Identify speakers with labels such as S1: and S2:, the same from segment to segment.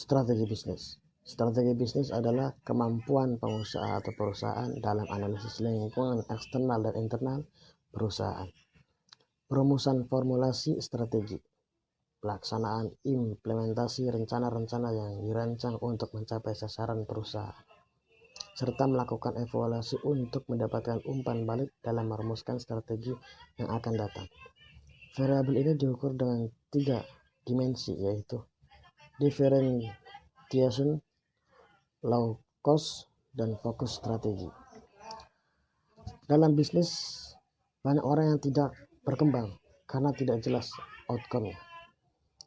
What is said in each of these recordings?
S1: Strategi bisnis. Strategi bisnis adalah kemampuan pengusaha atau perusahaan dalam analisis lingkungan eksternal dan internal perusahaan. Perumusan formulasi strategi. Pelaksanaan implementasi rencana-rencana yang dirancang untuk mencapai sasaran perusahaan. Serta melakukan evaluasi untuk mendapatkan umpan balik dalam merumuskan strategi yang akan datang. Variabel ini diukur dengan 3 dimensi, yaitu differentiation, low cost, dan fokus strategi. Dalam bisnis, banyak orang yang tidak berkembang karena tidak jelas outcome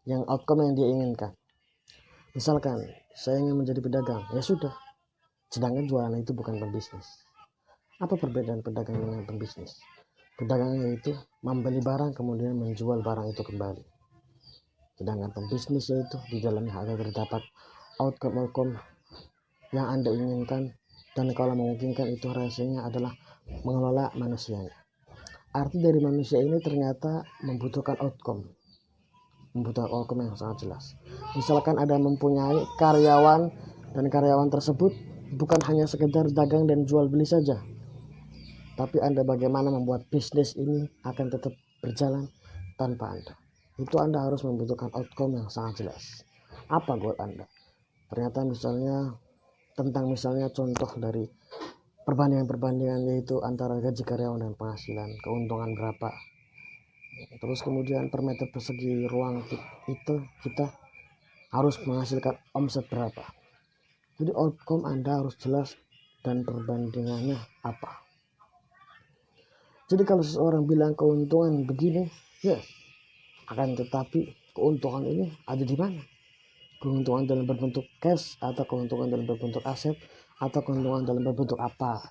S1: yang dia inginkan. Misalkan saya ingin menjadi pedagang, ya sudah, sedangkan jualan itu bukan pembisnis. Apa perbedaan pedagang dengan pembisnis? Pedagang yaitu membeli barang kemudian menjual barang itu kembali. Sedangkan pembisnis yaitu di dalamnya agar terdapat outcome yang Anda inginkan, dan kalau memungkinkan itu rasanya adalah mengelola manusianya. Arti dari manusia ini ternyata membutuhkan outcome yang sangat jelas. Misalkan Anda mempunyai karyawan dan karyawan tersebut bukan hanya sekedar dagang dan jual beli saja, tapi Anda bagaimana membuat bisnis ini akan tetap berjalan tanpa Anda. Itu Anda harus membutuhkan outcome yang sangat jelas. Apa goal Anda? Ternyata misalnya contoh dari perbandingan yaitu antara gaji karyawan dan penghasilan, keuntungan berapa. Terus kemudian per meter persegi ruang itu kita harus menghasilkan omset berapa. Jadi outcome Anda harus jelas dan perbandingannya apa. Jadi kalau seseorang bilang keuntungan begini, ya, akan tetapi keuntungan ini ada di mana? Keuntungan dalam berbentuk cash, atau keuntungan dalam berbentuk aset, atau keuntungan dalam berbentuk apa?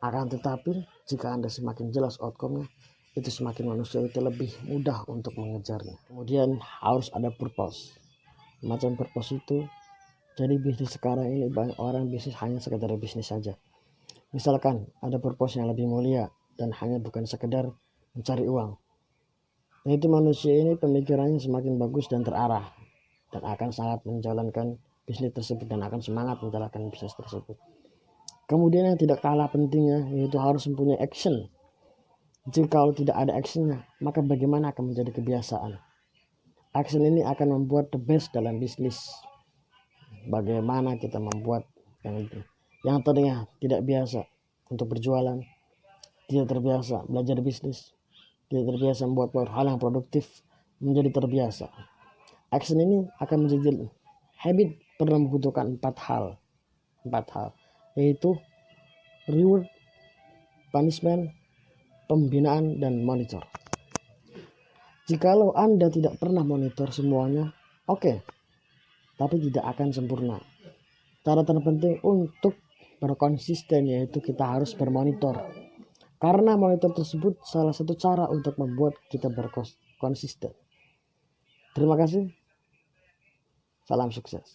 S1: Akan tetapi jika Anda semakin jelas outcome-nya, itu semakin manusia itu lebih mudah untuk mengejarnya. Kemudian harus ada purpose. Macam purpose itu, jadi bisnis sekarang ini banyak orang bisnis hanya sekedar bisnis saja. Misalkan ada purpose yang lebih mulia dan hanya bukan sekedar mencari uang. Yaitu manusia ini pemikirannya semakin bagus dan terarah, dan akan sangat menjalankan bisnis tersebut dan akan semangat menjalankan bisnis tersebut. Kemudian yang tidak kalah pentingnya yaitu harus mempunyai action. Jika kalau tidak ada actionnya, maka bagaimana akan menjadi kebiasaan? Action ini akan membuat the best dalam bisnis. Bagaimana kita membuat yang tadinya tidak biasa untuk berjualan, tidak terbiasa belajar bisnis, tidak terbiasa membuat hal yang produktif, menjadi terbiasa. Action ini akan menjadi habit, pernah membutuhkan 4 hal, yaitu reward, punishment, pembinaan, dan monitor. Jikalau Anda tidak pernah monitor semuanya, oke, tapi tidak akan sempurna. Cara terpenting untuk berkonsisten yaitu kita harus bermonitor. Karena monitor tersebut salah satu cara untuk membuat kita berkonsisten. Terima kasih. Salam sukses.